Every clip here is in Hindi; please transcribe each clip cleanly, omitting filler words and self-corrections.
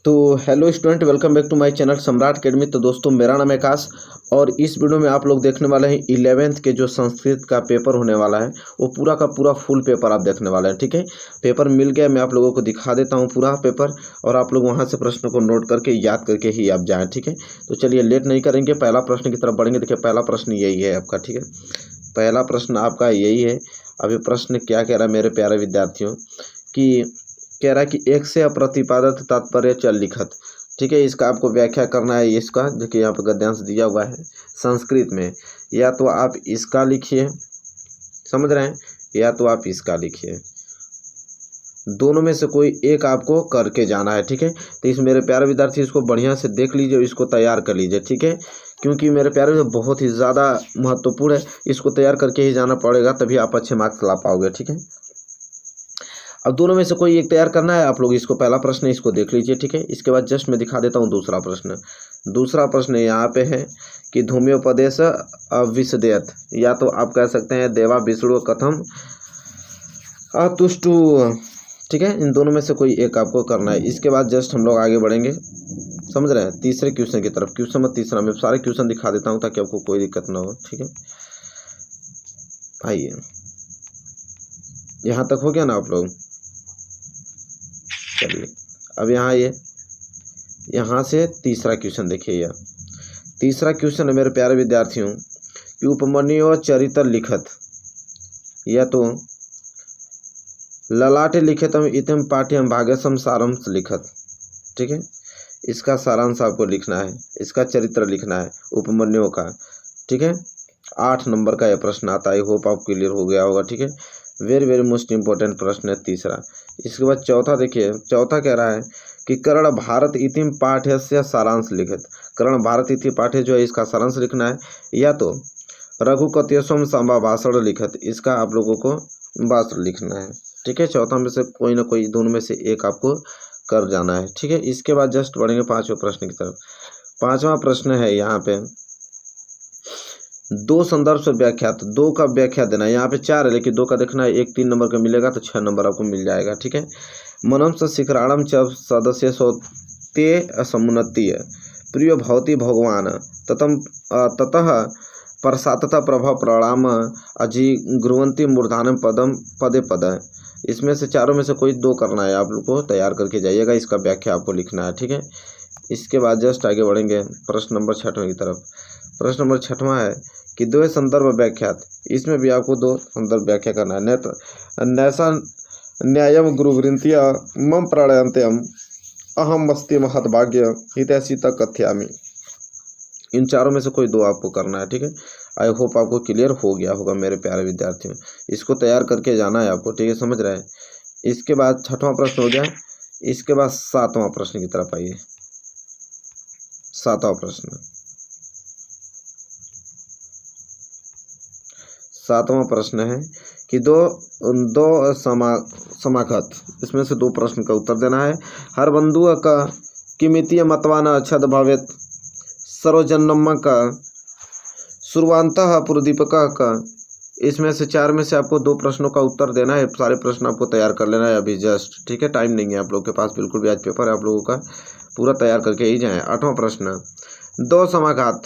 तो hello student, welcome back to my channel Samrat Academy. तो दोस्तों, मेरा नाम है आकाश और इस वीडियो में आप लोग देखने वाले हैं 11th के जो संस्कृत का पेपर होने वाला है वो पूरा का पूरा फुल पेपर आप देखने वाले हैं। ठीक है, पेपर मिल गया, मैं आप लोगों को दिखा देता हूँ पूरा पेपर और आप लोग वहाँ से प्रश्न को नोट करके याद करके ही आप जाएँ। ठीक है, तो चलिए लेट नहीं करेंगे, पहला प्रश्न की तरफ बढ़ेंगे। देखिए, पहला प्रश्न यही है आपका। ठीक है, पहला प्रश्न आपका यही है। अभी प्रश्न क्या कह रहा है मेरे प्यारे विद्यार्थियों कि कह रहा है कि एक से अप्रतिपादित तात्पर्य चल लिखत। ठीक है, इसका आपको व्याख्या करना है। इसका देखिए यहाँ पे गद्यांश दिया हुआ है संस्कृत में, या तो आप इसका लिखिए, समझ रहे हैं, या तो आप इसका लिखिए, दोनों में से कोई एक आपको करके जाना है। ठीक है, तो इस मेरे प्यारे विद्यार्थी इसको बढ़िया से देख लीजिए, इसको तैयार कर लीजिए। ठीक है, क्योंकि मेरे प्यारे बहुत ही ज़्यादा महत्वपूर्ण है, इसको तैयार करके ही जाना पड़ेगा, तभी आप अच्छे मार्क्स ला पाओगे। ठीक है, अब दोनों में से कोई एक तैयार करना है आप लोग। इसको पहला प्रश्न इसको देख लीजिए। ठीक है, इसके बाद जस्ट मैं दिखा देता हूँ दूसरा प्रश्न। दूसरा प्रश्न यहाँ पे है कि धूम्योपदेश विषदेत, या तो आप कह सकते हैं देवा विष्णु कथम अतुष्टु। ठीक है, इन दोनों में से कोई एक आपको करना है। इसके बाद जस्ट हम लोग आगे बढ़ेंगे, समझ रहे हैं, तीसरे क्वेश्चन की तरफ। क्वेश्चन नंबर तीसरा, मैं सारे क्वेश्चन दिखा देता हूँ ताकि आपको कोई दिक्कत ना हो। ठीक है, आइए, यहाँ तक हो गया ना आप लोग। चलिए, अब यहाँ से तीसरा क्वेश्चन देखिए। यह तीसरा क्वेश्चन है मेरे प्यारे विद्यार्थियों कि उपमन्यु चरित्र लिखत, या तो ललाटे लिखितम इतम पाठ्यम भाग्यसम सारांश लिखत। ठीक है, इसका सारांश आपको लिखना है, इसका चरित्र लिखना है उपमन्यु का। ठीक है, 8 नंबर का यह प्रश्न आता है। होप आप क्लियर हो गया होगा। ठीक है, वेरी वेरी मोस्ट इंपॉर्टेंट प्रश्न है तीसरा। इसके बाद चौथा देखिए, चौथा कह रहा है कि कर्ण भारत इतिम पाठ्य से सारांश लिखित। कर्ण भारत इति पाठ्य जो है इसका सारांश लिखना है, या तो रघुकथयस्वम संभा भाषण लिखित, इसका आप लोगों को भाषण लिखना है। ठीक है, चौथा में से कोई ना कोई, दोनों में से एक आपको कर जाना है। ठीक है, इसके बाद जस्ट बढ़ेंगे पांचवें प्रश्न की तरफ। पांचवा प्रश्न है यहाँ पे दो संदर्भ से व्याख्यात, दो का व्याख्या देना है। यहाँ पे 4 है लेकिन 2 का देखना है। एक 3 नंबर का मिलेगा तो 6 नंबर आपको मिल जाएगा। ठीक है, मनम से शिखराणम च सदस्य सोते असमुन्नति प्रिय भवती भगवान ततः प्रसातता प्रभा प्रणाम अजि गुरुवंती मूर्धानम पदम पदे पद। इसमें से चारों में से कोई 2 करना है, आप लोग को तैयार करके जाइएगा, इसका व्याख्या आपको लिखना है। ठीक है, इसके बाद जस्ट आगे बढ़ेंगे प्रश्न नंबर 6वें की तरफ। प्रश्न नंबर 6वां है कि 2 संदर्भ व्याख्यात, इसमें भी आपको 2 संदर्भ व्याख्या करना है। नैसा न्यायम गुरुवृंतिया मम प्राणायंत्यम अहम मस्ति महतभाग्य हितैषी तक कथ्यामि। इन चारों में से कोई 2 आपको करना है। ठीक है, आई होप आपको क्लियर हो गया होगा मेरे प्यारे विद्यार्थियों, इसको तैयार करके जाना है आपको। ठीक है, समझ रहे हैं। इसके बाद 6वां प्रश्न हो गया। इसके बाद 7वां प्रश्न की तरफ आइए। 7वां प्रश्न, 7वां प्रश्न है कि दो समागत, इसमें से 2 प्रश्न का उत्तर देना है। हर बंधु का किमितीय मतवान अच्छद भवेत सर्वजन्म का शुरुआंतः पुरदीपक का। इसमें से 4 में से आपको 2 प्रश्नों का उत्तर देना है। सारे प्रश्न आपको तैयार कर लेना है अभी जस्ट। ठीक है, टाइम नहीं है आप लोग के पास बिल्कुल भी, आज पेपर है आप लोगों का, पूरा तैयार करके ही जाएं। 8वां प्रश्न, 2 समाघात,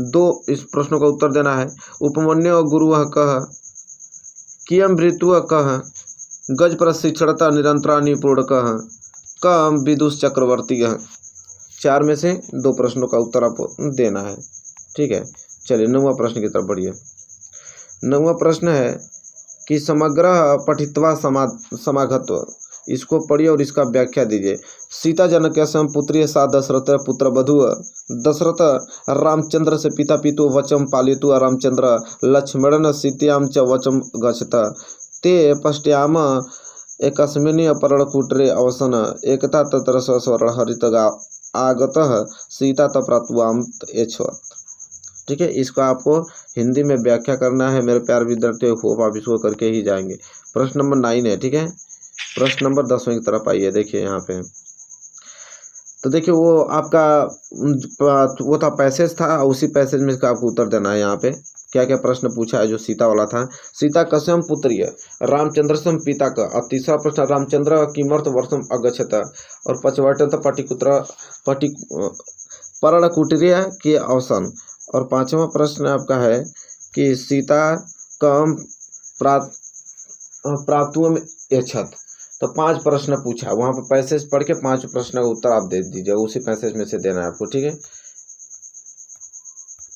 2 इस प्रश्नों का उत्तर देना है। उपमन्यु गुरु कह कियम भृतु कह गज प्रशिक्षणता निरंतरा निपुण कह कम विदुष चक्रवर्ती। 4 में से 2 प्रश्नों का उत्तर आपको देना है। ठीक है, चलिए 9वां प्रश्न की तरफ बढ़िए। 9वां प्रश्न है कि समग्र पठित्वा समागत्व, इसको पढ़िए और इसका व्याख्या दीजिए। सीता जनक के सम पुत्री सा दशरथ पुत्र बधु दशरथ रामचंद्र से पिता पितु वचम पालितु रामचंद्र लक्ष्मण सीत्याम च वचम गच्छत ते पश्याम एकस्मिन् अपरणकूटरे अवसन एकता तत्र स्वर्ण हरित आगतः सीता तप्राप्तवाम एच्छत्। ठीक है, इसको आपको हिंदी में व्याख्या करना है मेरे प्यारे विद्यार्थियों, होप आप इसको करके ही जाएंगे। प्रश्न नंबर 9 है। ठीक है, प्रश्न नंबर 10वें की तरफ आइए। देखिए यहाँ पे तो देखिए वो आपका वो था पैसेज था, उसी पैसेज में इसका आपको उत्तर देना है। यहाँ पे क्या क्या प्रश्न पूछा है जो सीता वाला था। सीता कस्यम पुत्री है, रामचंद्रसम पिता का। और तीसरा प्रश्न रामचंद्र किमर्थ वर्षम अगच्छत। और पचवट पटिकुत्र पटि पर्णकुटीर के अवसान। और पांचवा प्रश्न आपका है कि सीता कम प्रातुम यच्छत। तो 5 प्रश्न पूछा, वहाँ पर पैसेज पढ़ के 5 प्रश्न का उत्तर आप दे दीजिए, उसी पैसेज में से देना है आपको, ठीक है।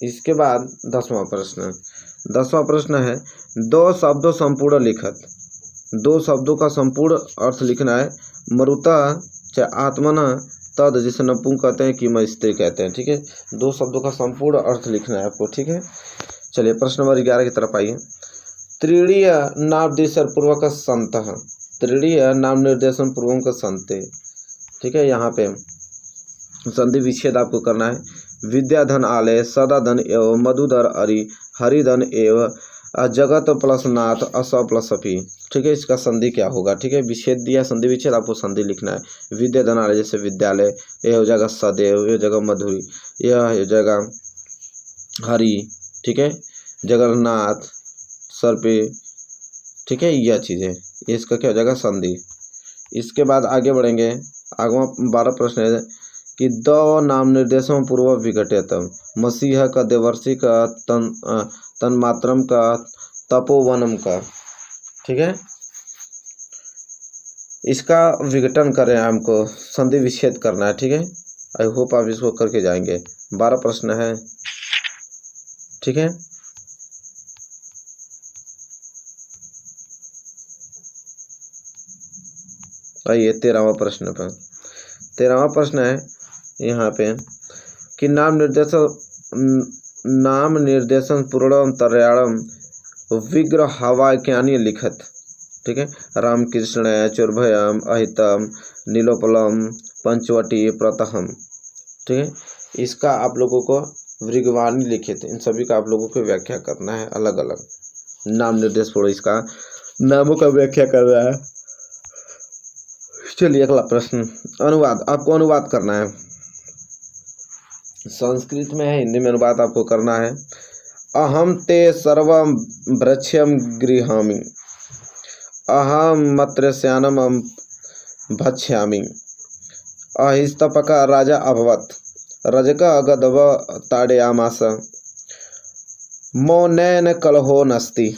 इसके बाद 10वां प्रश्न। 10वां प्रश्न है 2 शब्दों संपूर्ण लिखत। 2 शब्दों का संपूर्ण अर्थ लिखना है। मरुता च आत्मना तद, जिसे नपुंग कहते हैं, कि स्त्री कहते हैं, ठीक है। 2 शब्दों का संपूर्ण अर्थ लिखना है आपको, ठीक है। चलिए प्रश्न नंबर 11 की तरफ आइए। त्रीणीय नामनिर्देशन पूर्वक संत। त्रीणीय नाम निर्देशन पूर्वक संत, ठीक है। यहाँ पे संधि विच्छेद आपको करना है। विद्याधन आलय, सदाधन एवं मधुधर अरि, हरिधन एवं जगत प्लस नाथ अस प्लस अपी, ठीक है। इसका संधि क्या होगा, ठीक है। विच्छेद दिया, संधि विच्छेद, आपको संधि लिखना है। विद्याधन आलय जैसे विद्यालय, यह हो जाएगा सदैव, यह जगह मधुरी, यह हो जाएगा हरि, ठीक है। जगन्नाथ, सर्पे, ठीक है। यह चीज़ें, इसका क्या हो जाएगा संधि। इसके बाद आगे बढ़ेंगे। आगवा 12 प्रश्न है कि द नाम निर्देशों पूर्व विघटित। मसीह का, देवर्षि का, तन्मात्रम का, तपोवनम का, ठीक है। इसका विघटन करें, हमको संधि विच्छेद करना है, ठीक है। आई होप आप इसको करके जाएंगे। 12 प्रश्न है, ठीक है। आइए 13वां प्रश्न पर। 13वां प्रश्न है यहाँ पे कि नाम निर्देशन पूर्णम तरयाणम विग्रहवाक्यानि लिखत, ठीक है। रामकृष्ण, चुर्भयम, अहितम, नीलोपलम, पंचवटी, प्रतहम, ठीक है। इसका आप लोगों को वृगवाणी लिखित, इन सभी का आप लोगों को व्याख्या करना है अलग अलग। नाम निर्देश पूर्व इसका नामों का व्याख्या करना है। चलिए अगला प्रश्न, अनुवाद। आपको अनुवाद करना है, संस्कृत में है, हिंदी में अनुवाद आपको करना है। अहम ते सर्वम वृक्षम गृहामि, अहम मत्स्यान्नम भक्ष्यामि, अहिस्तपक राजा अभवत, रजक गदव ताड़यामास, मौनैन कलहो नस्ति,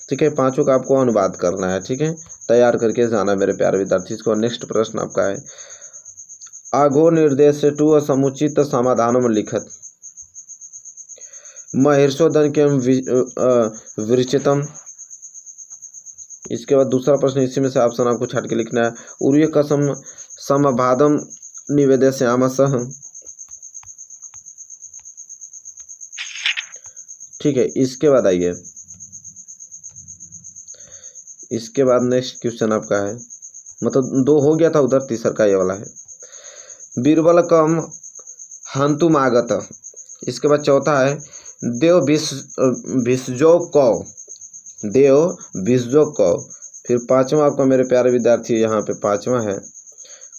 ठीक है। 5 का आपको अनुवाद करना है, ठीक है। तैयार करके जाना मेरे प्यारे विद्यार्थी। इसको नेक्स्ट प्रश्न आपका है आगो निर्देश टू समुचित समाधानों में लिखत। महिर्षोधन के विरचितम। इसके बाद दूसरा प्रश्न, इसी में से ऑप्शन आपको छाट के लिखना है। उर्य कसम समबाधम निवेदयामसः, ठीक है। इसके बाद आइए, इसके बाद नेक्स्ट क्वेश्चन आपका है, मतलब 2 हो गया था उधर, तीसरा का ये वाला है। बीरबल कम हंतुमागत। इसके बाद चौथा है देव विसजो कौ, देव विसजो कौ। फिर 5वां आपका मेरे प्यारे विद्यार्थी यहाँ पे 5वां है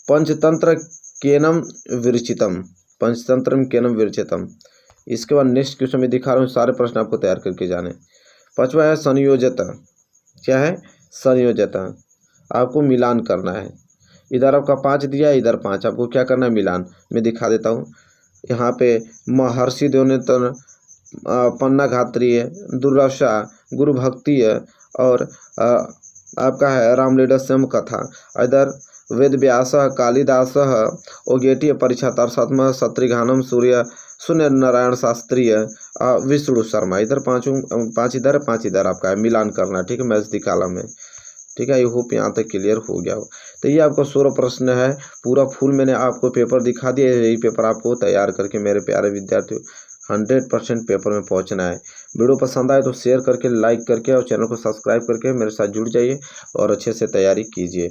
पंचतंत्र केनम विरचितम, पंचतंत्र केनम विरचितम। इसके बाद नेक्स्ट क्वेश्चन में दिखा रहा हूँ, सारे प्रश्न आपको तैयार करके जाने। 5वां है संयोजता। क्या है? संयोजता। आपको मिलान करना है, इधर आपका 5 दिया, इधर 5, आपको क्या करना है मिलान। मैं दिखा देता हूँ। यहाँ पे महर्षि देवनेतर, पन्ना घात्रीय, दुर्लभा, गुरु भक्ति और आपका है रामलीलास्यम कथा। इधर वेद व्यास, कालिदास, ओगेटी, परिछातारसात्म, शत्रुघ्नम, सूर्य शून्य, नारायण शास्त्रीय, विष्णु शर्मा। इधर 5 इधर 5 इधर आपका है, मिलान करना, ठीक है। मैच दिखाला में, ठीक है। आई होप यहाँ तक क्लियर हो गया हो। तो ये आपका 16 प्रश्न है, पूरा फुल मैंने आपको पेपर दिखा दिया। यही पेपर आपको तैयार करके मेरे प्यारे विद्यार्थियों 100% पेपर में पहुंचना है। वीडियो पसंद आए तो शेयर करके, लाइक करके और चैनल को सब्सक्राइब करके मेरे साथ जुड़ जाइए और अच्छे से तैयारी कीजिए।